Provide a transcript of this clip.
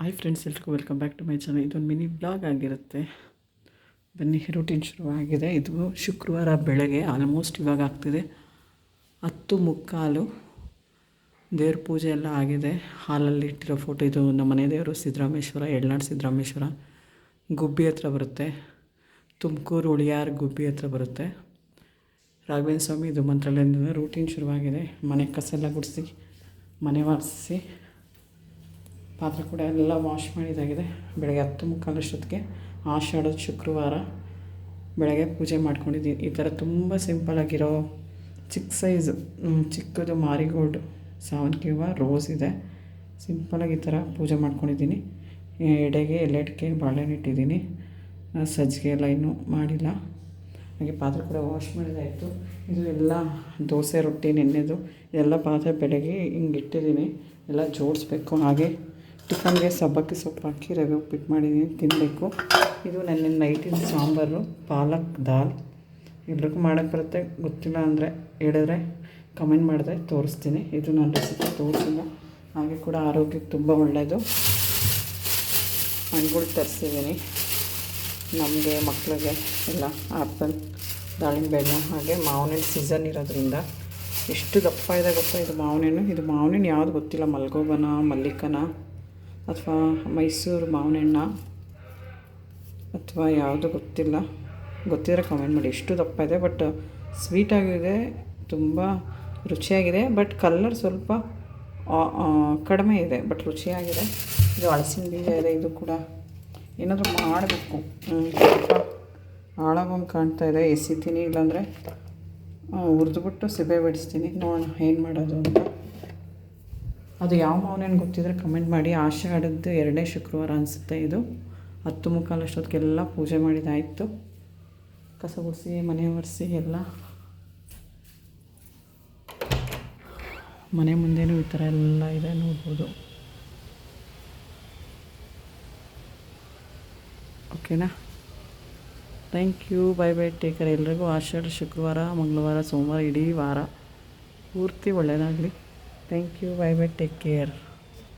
Hi friends, ಎಲ್ರಿಗೂ welcome back to my channel. ಇದೊಂದು mini blog ಆಗಿರುತ್ತೆ. ಬನ್ನಿ, ರೂಟೀನ್ ಶುರುವಾಗಿದೆ. ಇದು ಶುಕ್ರವಾರ ಬೆಳಗ್ಗೆ, ಆಲ್ಮೋಸ್ಟ್ ಇವಾಗ ಆಗ್ತಿದೆ 10:15. ದೇವ್ರ ಪೂಜೆ ಎಲ್ಲ ಆಗಿದೆ. ಹಾಲಲ್ಲಿ ಇಟ್ಟಿರೋ ಫೋಟೋ ಇದು ನಮ್ಮ ಮನೆ ದೇವರು ಸಿದ್ದರಾಮೇಶ್ವರ, ಯಳನಾಡು ಸಿದ್ದರಾಮೇಶ್ವರ. ಗುಬ್ಬಿ ಹತ್ರ ಬರುತ್ತೆ, ತುಮಕೂರು ಉಳಿಯಾರ್ ಗುಬ್ಬಿ ಹತ್ರ ಬರುತ್ತೆ. ರಾಘವೇಂದ್ರ ಸ್ವಾಮಿ ಇದು ಮಂತ್ರಾಲಯದಿಂದ. ರೂಟೀನ್ ಶುರುವಾಗಿದೆ. ಮನೆ ಕಸ ಎಲ್ಲ ಗುಡಿಸಿ, ಮನೆ ಒರೆಸಿ, ಪಾತ್ರೆ ಕೂಡ ಎಲ್ಲ ವಾಶ್ ಮಾಡಿದಾಗಿದೆ. ಬೆಳಗ್ಗೆ 10:15 ಅಷ್ಟೊತ್ತಿಗೆ ಆಷಾಢದ ಶುಕ್ರವಾರ ಬೆಳಗ್ಗೆ ಪೂಜೆ ಮಾಡ್ಕೊಂಡಿದ್ದೀನಿ. ಈ ಥರ ತುಂಬ ಸಿಂಪಲಾಗಿರೋ ಚಿಕ್ಕ ಸೈಜು ಚಿಕ್ಕದು ಮಾರಿಗೋಲ್ಡು ಸಾವಂತಿಗೆ ಹೂವು ರೋಸ್ ಇದೆ. ಸಿಂಪಲಾಗಿ ಈ ಥರ ಪೂಜೆ ಮಾಡ್ಕೊಂಡಿದ್ದೀನಿ. ಎಡೆಗೆ ಎಲ್ಲೆಡ್ಕೆ ಬಾಳೆಹಣ್ಣು ಇಟ್ಟಿದ್ದೀನಿ. ಸಜ್ಜಿಗೆ ಎಲ್ಲ ಇನ್ನೂ ಮಾಡಿಲ್ಲ. ಹಾಗೆ ಪಾತ್ರೆ ಕೂಡ ವಾಶ್ ಮಾಡಿದಾಯಿತು. ಇದು ಎಲ್ಲ ದೋಸೆ ರೊಟ್ಟಿ ನೆನ್ನೆದು ಎಲ್ಲ ಪಾತ್ರೆ ಬೆಳಗ್ಗೆ ಹಿಂಗೆ ಇಟ್ಟಿದ್ದೀನಿ. ಎಲ್ಲ ಜೋಡಿಸ್ಬೇಕು. ಹಾಗೆ ಟಿಫನ್ಗೆ ಸಬ್ಬಕ್ಕಿ ಸೊಪ್ಪು ಹಾಕಿ ರವೆ ಉಪ್ಪಿಟ್ಟು ಮಾಡಿದ್ದೀನಿ, ತಿನ್ನಬೇಕು. ಇದು ನನ್ನ ನೈಟಿನ ಸಾಂಬಾರು, ಪಾಲಕ್ ದಾಲ್. ಎಲ್ರಿಗೂ ಮಾಡೋಕ್ಕೆ ಬರುತ್ತೆ, ಗೊತ್ತಿಲ್ಲ ಅಂದರೆ ಹೇಳಿದ್ರೆ ಕಮೆಂಟ್ ಮಾಡಿದ್ರೆ ತೋರಿಸ್ತೀನಿ. ಇದು ನಾನು ರೆಸಿಪಿ ತೋರಿಸಿಲ್ಲ. ಹಾಗೆ ಕೂಡ ಆರೋಗ್ಯಕ್ಕೆ ತುಂಬ ಒಳ್ಳೆಯದು. ಹಣ್ಣುಗಳು ತರಿಸಿದ್ದೀನಿ ನಮಗೆ, ಮಕ್ಕಳಿಗೆ ಎಲ್ಲ. ಆ್ಯಪಲ್, ದಾಳಿಂಬೆ ಹಣ್ಣು, ಹಾಗೆ ಮಾವಿನ ಸೀಸನ್ ಇರೋದ್ರಿಂದ ಎಷ್ಟು ದಪ್ಪ ಇದೆ ಗೊತ್ತಾ ಇದು ಮಾವಿನ. ಇದು ಮಾವಿನ ಯಾವುದು ಗೊತ್ತಿಲ್ಲ, ಮಲ್ಗೋಬನ, ಮಲ್ಲಿಕನ ಅಥವಾ ಮೈಸೂರು ಮಾವಿನ ಅಥವಾ ಯಾವುದು ಗೊತ್ತಿಲ್ಲ. ಗೊತ್ತಿದ್ರೆ ಕಮೆಂಟ್ ಮಾಡಿ. ಎಷ್ಟು ದಪ್ಪ ಇದೆ, ಬಟ್ ಸ್ವೀಟಾಗಿದೆ, ತುಂಬ ರುಚಿಯಾಗಿದೆ. ಬಟ್ ಕಲರ್ ಸ್ವಲ್ಪ ಕಡಿಮೆ ಇದೆ, ಬಟ್ ರುಚಿಯಾಗಿದೆ. ಇದು ಹಲಸಿನ ಬೀಜ ಇದೆ. ಇದು ಕೂಡ ಏನಾದರೂ ಮಾಡಬೇಕು. ಸ್ವಲ್ಪ ಹಾಳಾಗೋಂಗೆ ಕಾಣ್ತಾ ಇದೆ. ಎಸಿತೀನಿ, ಇಲ್ಲಾಂದರೆ ಹುರಿದ್ಬಿಟ್ಟು ಸಿಬೆ ಬಿಡಿಸ್ತೀನಿ. ನೋಡೋಣ ಏನು ಮಾಡೋದು ಅಂತ. ಅದು ಯಾವ ಮಾವಿನ ಗೊತ್ತಿದ್ರೆ ಕಮೆಂಟ್ ಮಾಡಿ. ಆಷಾಢದ್ದು 2ನೇ ಶುಕ್ರವಾರ ಅನಿಸುತ್ತೆ ಇದು. 10:15 ಅಷ್ಟೊತ್ತಿಗೆಲ್ಲ ಪೂಜೆ ಮಾಡಿದಾಯಿತು. ಕಸ ಗುಡಿಸಿ, ಮನೆ ಒರೆಸಿ ಎಲ್ಲ. ಮನೆ ಮುಂದೆನೂ ಈ ಥರ ಎಲ್ಲ ಇದೆ, ನೋಡ್ಬೋದು. ಓಕೆನಾ? Thank you. Bye bye, take care. ಎಲ್ರಿಗೂ ಆಷಾಢ ಶುಕ್ರವಾರ, ಮಂಗಳವಾರ, ಸೋಮವಾರ ಇಡೀ ವಾರ ಪೂರ್ತಿ ಒಳ್ಳೆಯದಾಗಲಿ. Thank you. Bye bye, take care.